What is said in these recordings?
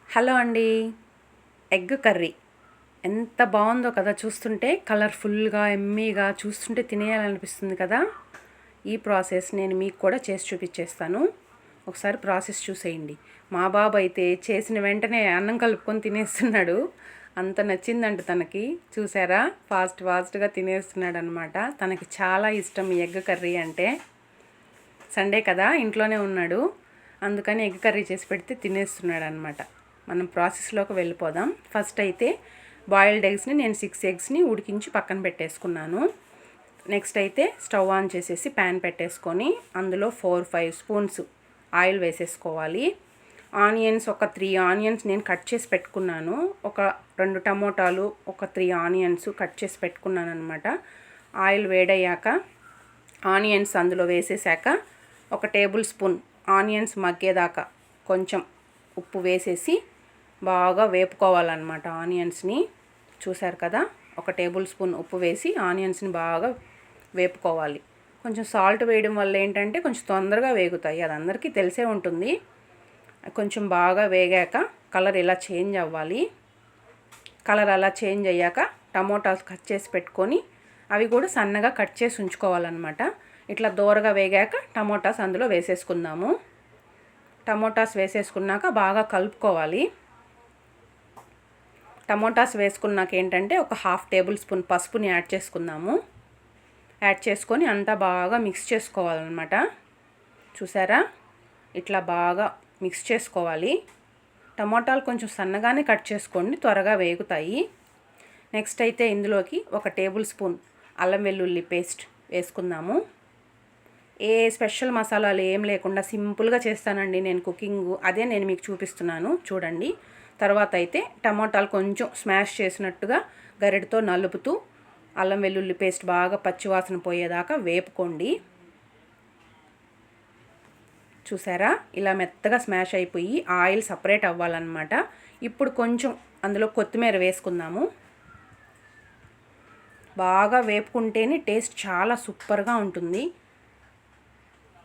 Hello అండి. Egg curry ఎంత బాగుందో కదా, చూస్తుంటే కలర్ఫుల్గా ఎమ్మీగా చూస్తుంటే తినేయాలనిపిస్తుంది కదా. ఈ ప్రాసెస్ నేను మీకు కూడా చేసి చూపించేస్తాను. ఒకసారి ప్రాసెస్ చూసేయండి. మా బాబు అయితే చేసిన వెంటనే అన్నం కలుపుకొని తినేస్తున్నాడు. అంత నచ్చిందంట తనకి. చూసారా, ఫాస్ట్గా తినేస్తున్నాడు అనమాట. తనకి చాలా ఇష్టం ఈ ఎగ్ కర్రీ అంటే. సండే కదా, ఇంట్లోనే ఉన్నాడు, అందుకని ఎగ్ కర్రీ చేసి పెడితే తినేస్తున్నాడు అనమాట. మనం ప్రాసెస్లోకి వెళ్ళిపోదాం. ఫస్ట్ అయితే బాయిల్డ్ ఎగ్స్ని నేను 6 ఎగ్స్ని ఉడికించి పక్కన పెట్టేసుకున్నాను. నెక్స్ట్ అయితే స్టవ్ ఆన్ చేసేసి ప్యాన్ పెట్టేసుకొని అందులో 4-5 స్పూన్స్ ఆయిల్ వేసేసుకోవాలి. ఆనియన్స్ ఒక 3 ఆనియన్స్ నేను కట్ చేసి పెట్టుకున్నాను. ఒక 2 టమోటాలు, ఒక 3 ఆనియన్స్ కట్ చేసి పెట్టుకున్నాను అనమాట. ఆయిల్ వేడయ్యాక ఆనియన్స్ అందులో వేసేసాక ఒక టేబుల్ స్పూన్ ఆనియన్స్ మగ్గేదాకా కొంచెం ఉప్పు వేసేసి బాగా వేపుకోవాలన్నమాట ఆనియన్స్ని. చూసారు కదా, ఒక టేబుల్ స్పూన్ ఉప్పు వేసి ఆనియన్స్ని బాగా వేపుకోవాలి. కొంచెం సాల్ట్ వేయడం వల్ల ఏంటంటే కొంచెం తొందరగా వేగుతాయి, అది అందరికీ తెలిసే ఉంటుంది. కొంచెం బాగా వేగాక కలర్ ఇలా చేంజ్ అవ్వాలి. కలర్ అలా చేంజ్ అయ్యాక టమోటాస్ కట్ చేసి పెట్టుకొని అవి కూడా సన్నగా కట్ చేసి ఉంచుకోవాలన్నమాట. ఇట్లా దోరగా వేగాక టమోటాస్ అందులో వేసేసుకుందాము. టమోటాస్ వేసేసుకున్నాక బాగా కలుపుకోవాలి. టమోటాస్ వేసుకున్నాక ఏంటంటే ఒక 1/2 టేబుల్ స్పూన్ పసుపుని యాడ్ చేసుకుందాము. యాడ్ చేసుకొని అంతా బాగా మిక్స్ చేసుకోవాలన్నమాట. చూసారా, ఇట్లా బాగా మిక్స్ చేసుకోవాలి. టమోటాలు కొంచెం సన్నగానే కట్ చేసుకోండి, త్వరగా వేగుతాయి. నెక్స్ట్ అయితే ఇందులోకి ఒక టేబుల్ స్పూన్ అల్లం వెల్లుల్లి పేస్ట్ వేసుకుందాము. ఏ స్పెషల్ మసాలాలు ఏం లేకుండా సింపుల్గా చేస్తానండి నేను కుకింగ్, అదే నేను మీకు చూపిస్తున్నాను చూడండి. తర్వాత అయితే టమాటాలు కొంచెం స్మాష్ చేసినట్టుగా గరిటతో నలుపుతూ అల్లం వెల్లుల్లి పేస్ట్ బాగా పచ్చివాసన పోయేదాకా వేపుకోండి. చూసారా, ఇలా మెత్తగా స్మాష్ అయిపోయి ఆయిల్ సపరేట్ అవ్వాలన్నమాట. ఇప్పుడు కొంచెం అందులో కొత్తిమీర వేసుకుందాము. బాగా వేపుకుంటేనే టేస్ట్ చాలా సూపర్గా ఉంటుంది.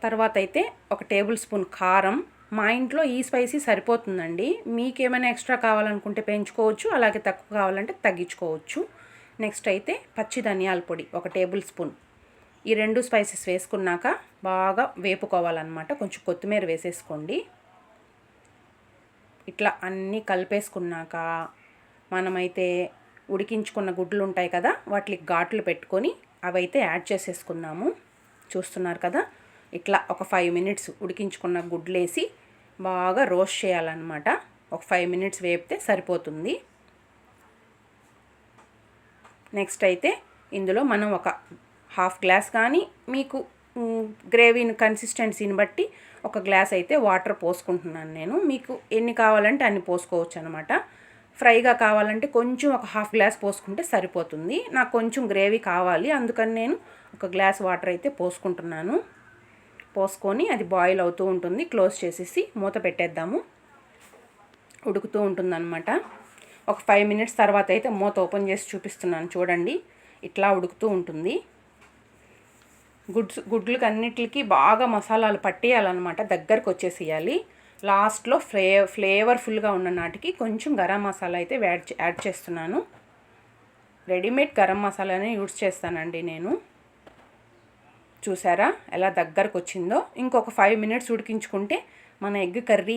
తర్వాత అయితే ఒక టేబుల్ స్పూన్ కారం. మా ఇంట్లో ఈ స్పైసీ సరిపోతుందండి. మీకేమైనా ఎక్స్ట్రా కావాలనుకుంటే పెంచుకోవచ్చు, అలాగే తక్కువ కావాలంటే తగ్గించుకోవచ్చు. నెక్స్ట్ అయితే పచ్చి ధనియాల పొడి ఒక టేబుల్ స్పూన్. ఈ 2 స్పైసెస్ వేసుకున్నాక బాగా వేపుకోవాలన్నమాట. కొంచెం కొత్తిమీర వేసేసుకోండి. ఇట్లా అన్నీ కలిపేసుకున్నాక మనమైతే ఉడికించుకున్న గుడ్లు ఉంటాయి కదా, వాటికి ఘాట్లు పెట్టుకొని అవైతే యాడ్ చేసేసుకుందాము. చూస్తున్నారు కదా, ఇట్లా ఒక 5 మినిట్స్ ఉడికించుకున్న గుడ్లు వేసి బాగా రోస్ట్ చేయాలన్నమాట. ఒక 5 మినిట్స్ వేపితే సరిపోతుంది. నెక్స్ట్ అయితే ఇందులో మనం ఒక 1/2 గ్లాస్ కానీ మీకు గ్రేవీని కన్సిస్టెన్సీని బట్టి ఒక గ్లాస్ అయితే వాటర్ పోసుకుంటున్నాను నేను. మీకు ఎన్ని కావాలంటే అన్ని పోసుకోవచ్చు అనమాట. ఫ్రైగా కావాలంటే కొంచెం ఒక 1/2 గ్లాస్ పోసుకుంటే సరిపోతుంది. నాకు కొంచెం గ్రేవీ కావాలి, అందుకని నేను ఒక గ్లాస్ వాటర్ అయితే పోసుకుంటున్నాను. పోసుకొని అది బాయిల్ అవుతూ ఉంటుంది. క్లోజ్ చేసేసి మూత పెట్టేద్దాము. ఉడుకుతూ ఉంటుందన్నమాట. ఒక 5 మినిట్స్ తర్వాత అయితే మూత ఓపెన్ చేసి చూపిస్తున్నాను చూడండి. ఇట్లా ఉడుకుతూ ఉంటుంది. గుడ్లకి అన్నిటికి బాగా మసాలాలు పట్టేయాలన్నమాట, దగ్గరకు వచ్చేసేయాలి. లాస్ట్లో ఫ్లేవర్ఫుల్గా ఉన్న నాటికి కొంచెం గరం మసాలా అయితే యాడ్ చేస్తున్నాను. రెడీమేడ్ గరం మసాలానే యూజ్ చేస్తానండి నేను. చూసారా ఎలా దగ్గరకు వచ్చిందో. ఇంకొక 5 మినిట్స్ ఉడికించుకుంటే మన ఎగ్ కర్రీ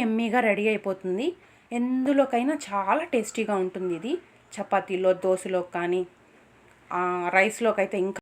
ఎమ్మీగా రెడీ అయిపోతుంది. ఎందులోకైనా చాలా టేస్టీగా ఉంటుంది ఇది. చపాతీలో, దోశలో కానీ రైస్లోకి అయితే ఇంకా